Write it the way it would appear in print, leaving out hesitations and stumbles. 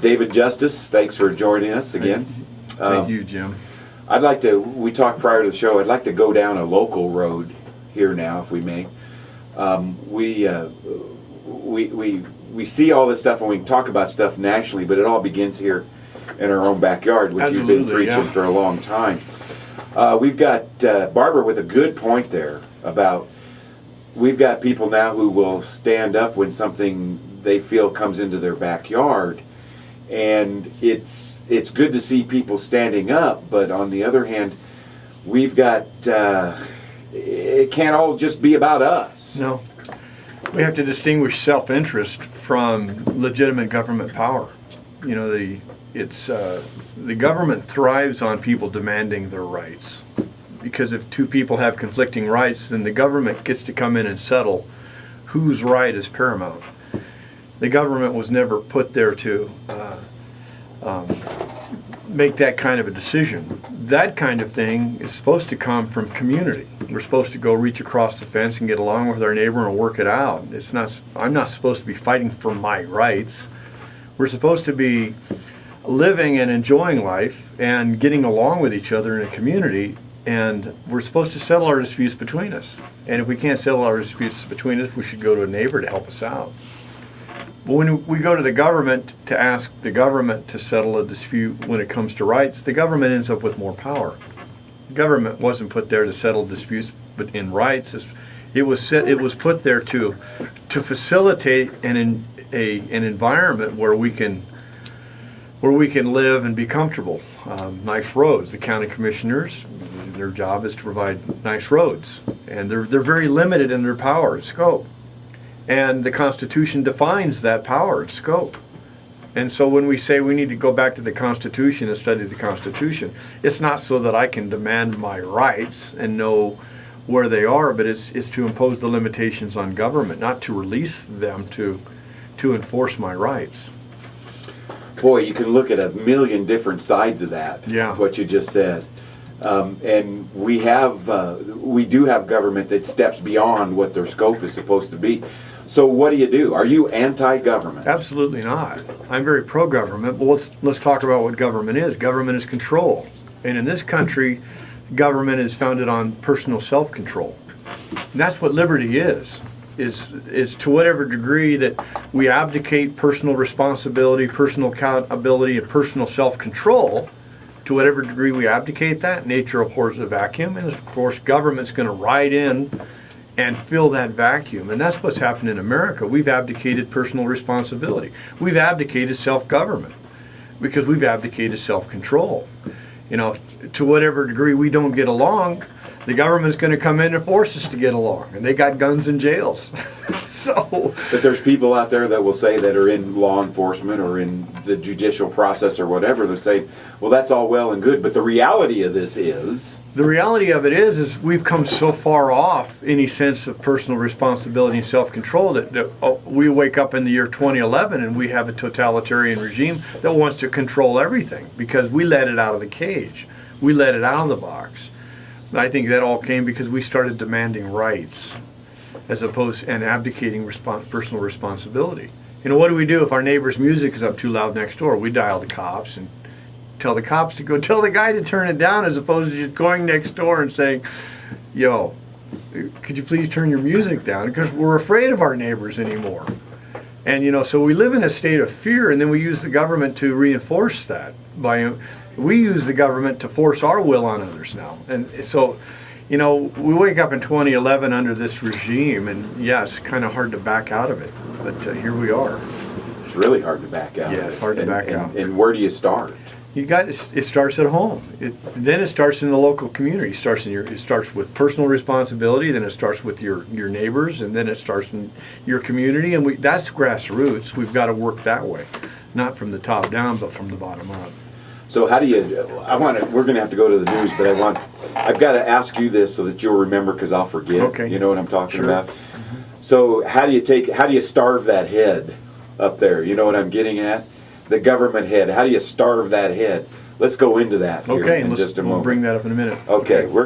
David Justice, thanks for joining us again. Thank you, Jim. We talked prior to the show, I'd like to go down a local road here now, if we may. We see all this stuff and we can talk about stuff nationally, but it all begins here in our own backyard, which Absolutely, you've been preaching for a long time. We've got Barbara with a good point there about we've got people now who will stand up when something they feel comes into their backyard, and it's good to see people standing up, but on the other hand, we've got it can't all just be about us. No. We have to distinguish self-interest from legitimate government power. You know, the government thrives on people demanding their rights. Because if two people have conflicting rights, then the government gets to come in and settle whose right is paramount. The government was never put there to make that kind of a decision. That kind of thing is supposed to come from community. We're supposed to go reach across the fence and get along with our neighbor and work it out. I'm not supposed to be fighting for my rights. We're supposed to be living and enjoying life and getting along with each other in a community, and we're supposed to settle our disputes between us. And if we can't settle our disputes between us, we should go to a neighbor to help us out. But when we go to the government to ask the government to settle a dispute when it comes to rights, the government ends up with more power. The government wasn't put there to settle disputes but in rights. It was put there to facilitate an environment where we can live and be comfortable. Nice roads. The county commissioners, their job is to provide nice roads, and they're very limited in their power and scope. And the Constitution defines that power and scope. And so when we say we need to go back to the Constitution and study the Constitution, it's not so that I can demand my rights and know where they are, but it's to impose the limitations on government, not to release them to enforce my rights. Boy, you can look at a million different sides of that. Yeah. What you just said, and we do have government that steps beyond what their scope is supposed to be. So what do? Are you anti-government? Absolutely not. I'm very pro-government, but let's talk about what government is. Government is control, and in this country, government is founded on personal self-control. And that's what liberty is to whatever degree that we abdicate personal responsibility, personal accountability, and personal self-control. To whatever degree we abdicate that, nature abhors a vacuum, and of course government's going to ride in and fill that vacuum. And that's what's happened in America. We've abdicated personal responsibility. We've abdicated self-government because we've abdicated self-control. You know, to whatever degree we don't get along, the government's going to come in and force us to get along, and they got guns in jails. But there's people out there that will say that are in law enforcement or in the judicial process or whatever, they're saying, well, that's all well and good, but the reality of this is... The reality of it is we've come so far off any sense of personal responsibility and self-control that we wake up in the year 2011 and we have a totalitarian regime that wants to control everything because we let it out of the cage. We let it out of the box. And I think that all came because we started demanding rights as opposed and abdicating personal responsibility. You know, what do we do if our neighbor's music is up too loud next door? We dial the cops and tell the cops to go tell the guy to turn it down, as opposed to just going next door and saying, yo, could you please turn your music down? Because we're afraid of our neighbors anymore. And you know, so we live in a state of fear, and then we use the government to reinforce that. We use the government to force our will on others now. And so, you know, we wake up in 2011 under this regime, and yeah, it's kind of hard to back out of it. But here we are. It's really hard to back out. Yeah, it's hard to back out. And where do you start? It starts at home. Then it starts in the local community. It starts with personal responsibility. Then it starts with your neighbors, and then it starts in your community. And that's grassroots. We've got to work that way, not from the top down, but from the bottom up. So how do you? We're going to have to go to the news, but I've got to ask you this so that you'll remember, because I'll forget. Okay. You know what I'm talking Sure. about. Mm-hmm. So how do you starve that head up there? You know what I'm getting at? The government head. How do you starve that head? Let's go into that here in just a moment. We'll bring that up in a minute. Okay.